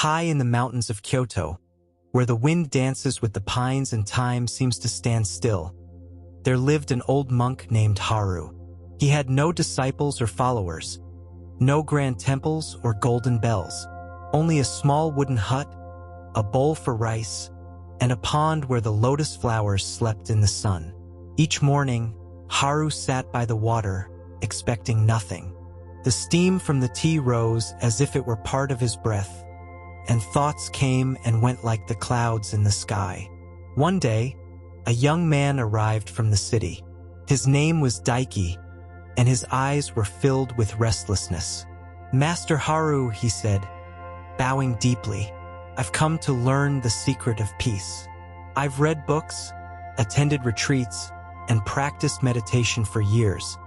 High in the mountains of Kyoto, where the wind dances with the pines and time seems to stand still, there lived an old monk named Haru. He had no disciples or followers, no grand temples or golden bells, only a small wooden hut, a bowl for rice, and a pond where the lotus flowers slept in the sun. Each morning, Haru sat by the water, expecting nothing. The steam from the tea rose as if it were part of his breath, and thoughts came and went like the clouds in the sky. One day, a young man arrived from the city. His name was Daiki, and his eyes were filled with restlessness. "Master Haru," he said, bowing deeply, "I've come to learn the secret of peace. I've read books, attended retreats, and practiced meditation for years,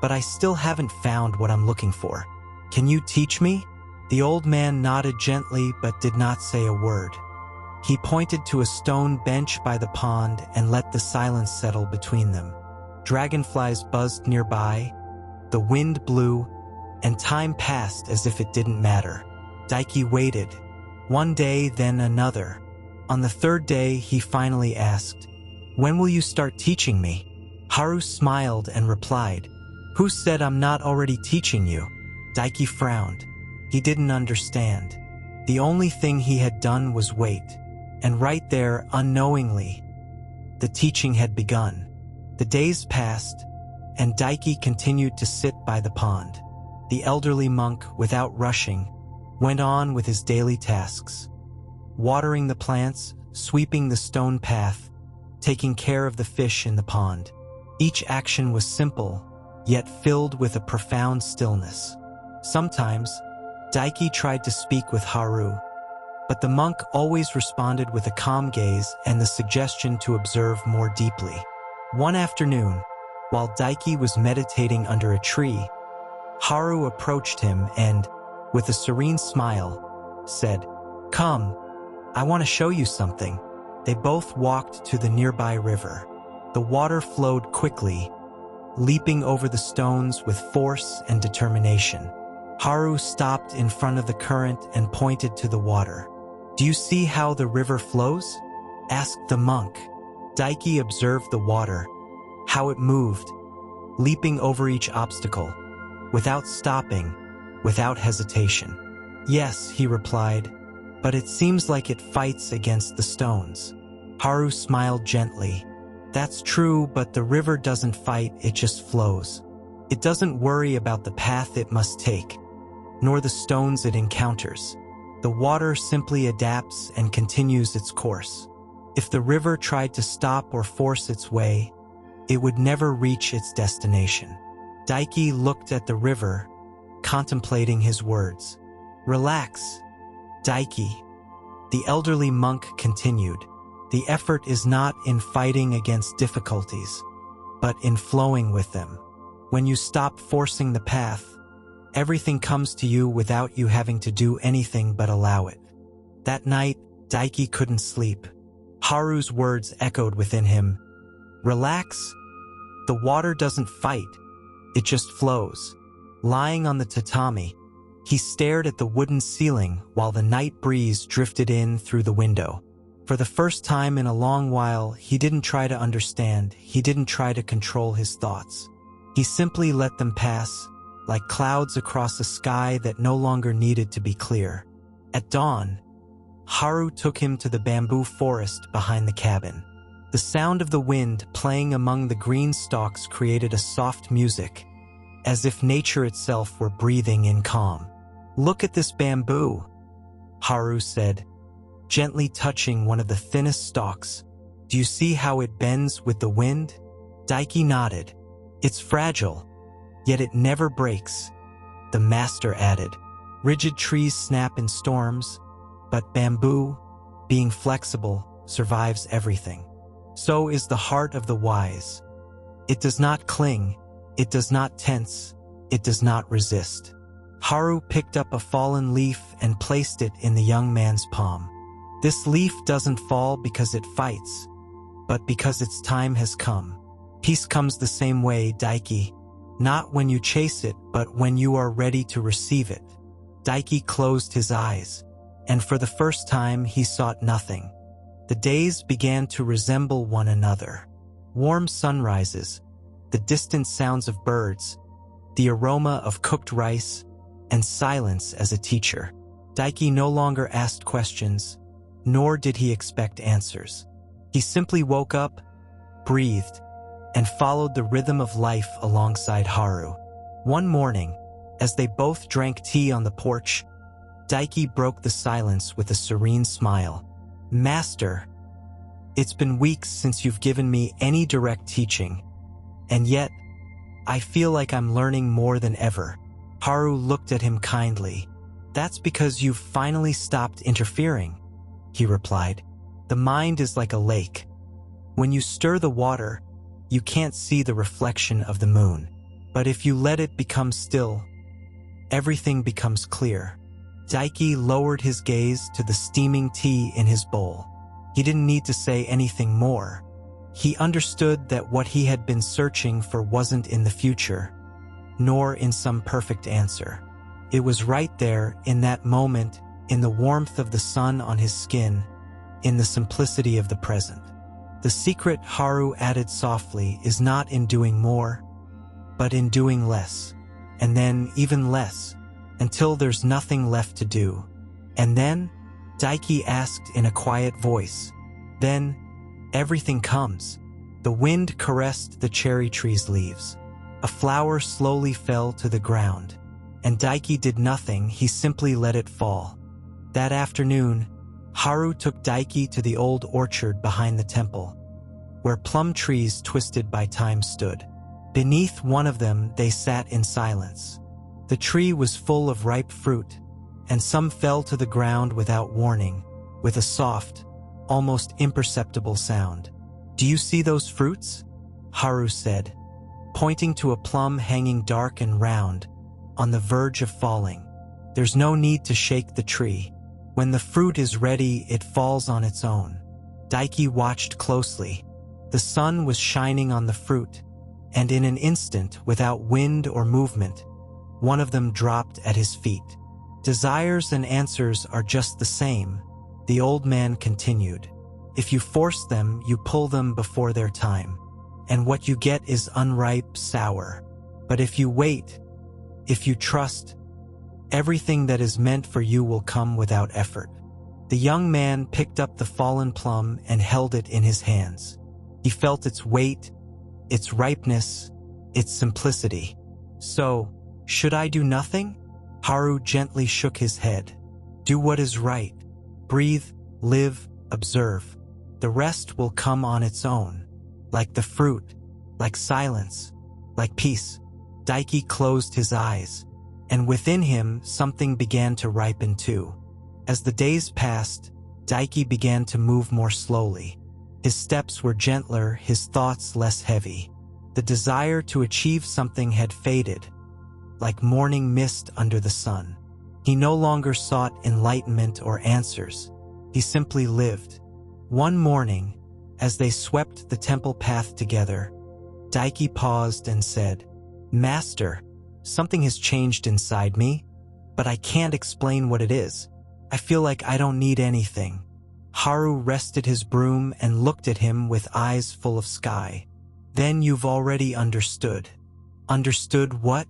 but I still haven't found what I'm looking for. Can you teach me?" The old man nodded gently but did not say a word. He pointed to a stone bench by the pond and let the silence settle between them. Dragonflies buzzed nearby, the wind blew, and time passed as if it didn't matter. Daiki waited. One day, then another. On the third day, he finally asked, "When will you start teaching me?" Haru smiled and replied, "Who said I'm not already teaching you?" Daiki frowned. He didn't understand. The only thing he had done was wait. And right there, unknowingly, the teaching had begun. The days passed, and Daiki continued to sit by the pond. The elderly monk, without rushing, went on with his daily tasks. Watering the plants, sweeping the stone path, taking care of the fish in the pond. Each action was simple, yet filled with a profound stillness. Sometimes, Daiki tried to speak with Haru, but the monk always responded with a calm gaze and the suggestion to observe more deeply. One afternoon, while Daiki was meditating under a tree, Haru approached him and, with a serene smile, said, "Come, I want to show you something." They both walked to the nearby river. The water flowed quickly, leaping over the stones with force and determination. Haru stopped in front of the current and pointed to the water. "Do you see how the river flows?" asked the monk. Daiki observed the water, how it moved, leaping over each obstacle, without stopping, without hesitation. "Yes," he replied, "but it seems like it fights against the stones." Haru smiled gently. "That's true, but the river doesn't fight, it just flows. It doesn't worry about the path it must take, nor the stones it encounters. The water simply adapts and continues its course. If the river tried to stop or force its way, it would never reach its destination." Daiki looked at the river, contemplating his words. "Relax, Daiki," the elderly monk continued. "The effort is not in fighting against difficulties, but in flowing with them. When you stop forcing the path, everything comes to you without you having to do anything but allow it." That night, Daiki couldn't sleep. Haru's words echoed within him. "Relax? The water doesn't fight. It just flows." Lying on the tatami, he stared at the wooden ceiling while the night breeze drifted in through the window. For the first time in a long while, he didn't try to understand, he didn't try to control his thoughts. He simply let them pass, like clouds across a sky that no longer needed to be clear. At dawn, Haru took him to the bamboo forest behind the cabin. The sound of the wind playing among the green stalks created a soft music, as if nature itself were breathing in calm. "Look at this bamboo," Haru said, gently touching one of the thinnest stalks. "Do you see how it bends with the wind?" Daiki nodded. "It's fragile, yet it never breaks," the master added. "Rigid trees snap in storms, but bamboo, being flexible, survives everything. So is the heart of the wise. It does not cling, it does not tense, it does not resist." Haru picked up a fallen leaf and placed it in the young man's palm. "This leaf doesn't fall because it fights, but because its time has come. Peace comes the same way, Daiki. Not when you chase it, but when you are ready to receive it." Daiki closed his eyes. and for the first time he sought nothing. The days began to resemble one another. Warm sunrises, the distant sounds of birds, the aroma of cooked rice, and silence as a teacher. Daiki no longer asked questions, nor did he expect answers. He simply woke up, breathed, and followed the rhythm of life alongside Haru. One morning, as they both drank tea on the porch, Daiki broke the silence with a serene smile. "Master, it's been weeks since you've given me any direct teaching, and yet, I feel like I'm learning more than ever." Haru looked at him kindly. "That's because you've finally stopped interfering," he replied. "The mind is like a lake. When you stir the water, you can't see the reflection of the moon. But if you let it become still, everything becomes clear." Daiki lowered his gaze to the steaming tea in his bowl. He didn't need to say anything more. He understood that what he had been searching for wasn't in the future, nor in some perfect answer. It was right there, in that moment, in the warmth of the sun on his skin, in the simplicity of the present. The secret, Haru added softly, is not in doing more, but in doing less, and then even less, until there's nothing left to do. And then, Daiki asked in a quiet voice, "Then, everything comes." The wind caressed the cherry tree's leaves. A flower slowly fell to the ground, and Daiki did nothing, he simply let it fall. That afternoon, Haru took Daiki to the old orchard behind the temple, where plum trees twisted by time stood. Beneath one of them they sat in silence. The tree was full of ripe fruit, and some fell to the ground without warning, with a soft, almost imperceptible sound. "Do you see those fruits?" Haru said, pointing to a plum hanging dark and round, on the verge of falling. "There's no need to shake the tree. When the fruit is ready, it falls on its own." Daiki watched closely. The sun was shining on the fruit, and in an instant, without wind or movement, one of them dropped at his feet. "Desires and answers are just the same," the old man continued. "If you force them, you pull them before their time, and what you get is unripe, sour. But if you wait, if you trust, everything that is meant for you will come without effort." The young man picked up the fallen plum and held it in his hands. He felt its weight, its ripeness, its simplicity. "So, should I do nothing?" Haru gently shook his head. "Do what is right. Breathe, live, observe. The rest will come on its own, like the fruit, like silence, like peace." Daiki closed his eyes, and within him something began to ripen too. As the days passed, Daiki began to move more slowly. His steps were gentler, his thoughts less heavy. The desire to achieve something had faded, like morning mist under the sun. He no longer sought enlightenment or answers. He simply lived. One morning, as they swept the temple path together, Daiki paused and said, "Master, something has changed inside me, but I can't explain what it is. I feel like I don't need anything." Haru rested his broom and looked at him with eyes full of sky. "Then you've already understood." "Understood what?"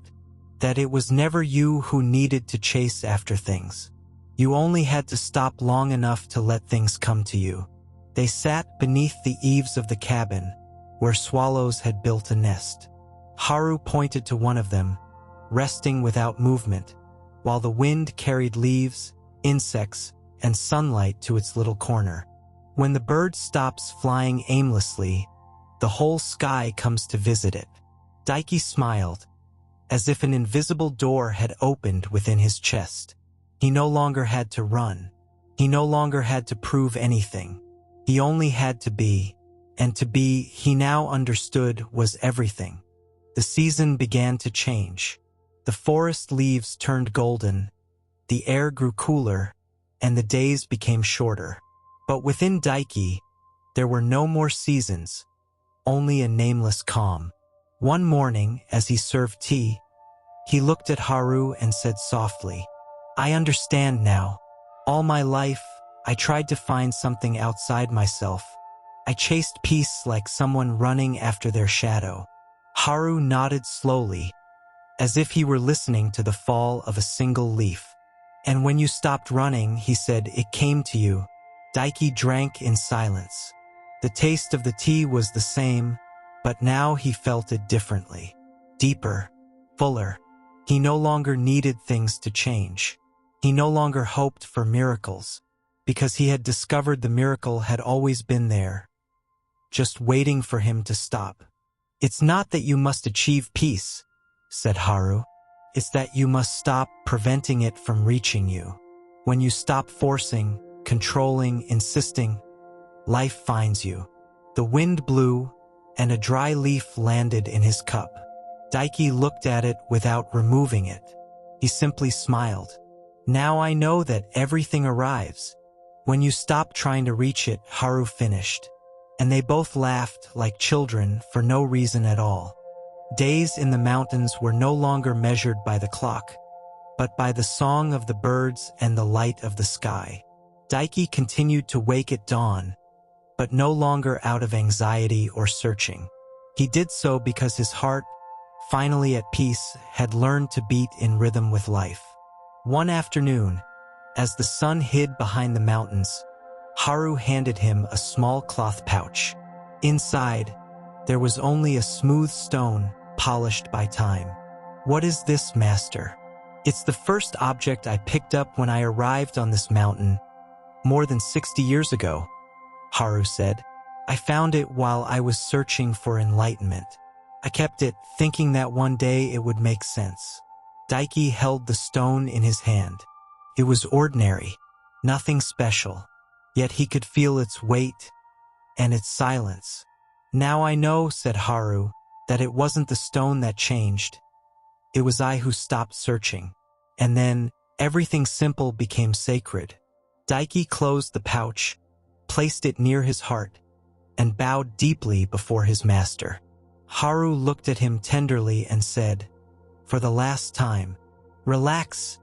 "That it was never you who needed to chase after things. You only had to stop long enough to let things come to you." They sat beneath the eaves of the cabin, where swallows had built a nest. Haru pointed to one of them, resting without movement, while the wind carried leaves, insects, and sunlight to its little corner. When the bird stops flying aimlessly, the whole sky comes to visit it. Daiki smiled, as if an invisible door had opened within his chest. He no longer had to run. He no longer had to prove anything. He only had to be, and to be, he now understood, was everything. The season began to change. The forest leaves turned golden, the air grew cooler, and the days became shorter. But within Daiki, there were no more seasons, only a nameless calm. One morning, as he served tea, he looked at Haru and said softly, "I understand now. All my life, I tried to find something outside myself. I chased peace like someone running after their shadow. Haru nodded slowly, as if he were listening to the fall of a single leaf. And when you stopped running, he said, it came to you. Daiki drank in silence. The taste of the tea was the same, but now he felt it differently. Deeper, fuller. He no longer needed things to change. He no longer hoped for miracles, because he had discovered the miracle had always been there, just waiting for him to stop. It's not that you must achieve peace, said Haru. It's that you must stop preventing it from reaching you. When you stop forcing, controlling, insisting, life finds you. The wind blew, and a dry leaf landed in his cup. Daiki looked at it without removing it. He simply smiled. Now I know that everything arrives when you stop trying to reach it, Haru finished. And they both laughed like children for no reason at all. Days in the mountains were no longer measured by the clock, but by the song of the birds and the light of the sky. Daiki continued to wake at dawn, but no longer out of anxiety or searching. He did so because his heart, finally at peace, had learned to beat in rhythm with life. One afternoon, as the sun hid behind the mountains, Haru handed him a small cloth pouch. Inside, there was only a smooth stone, polished by time. What is this, master? It's the first object I picked up when I arrived on this mountain more than 60 years ago, Haru said. I found it while I was searching for enlightenment. I kept it, thinking that one day it would make sense. Daiki held the stone in his hand. It was ordinary, nothing special, yet he could feel its weight and its silence. Now I know, said Haru, that it wasn't the stone that changed. It was I who stopped searching. And then everything simple became sacred. Daiki closed the pouch, placed it near his heart, and bowed deeply before his master. Haru looked at him tenderly and said, for the last time, relax,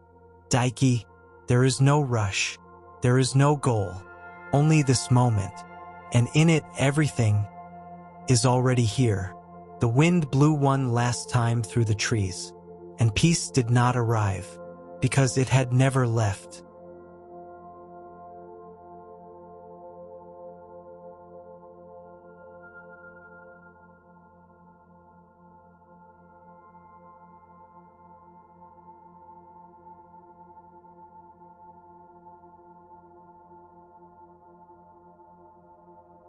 Daiki. There is no rush. There is no goal. Only this moment. And in it, everything is already here. The wind blew one last time through the trees, and peace did not arrive, because it had never left.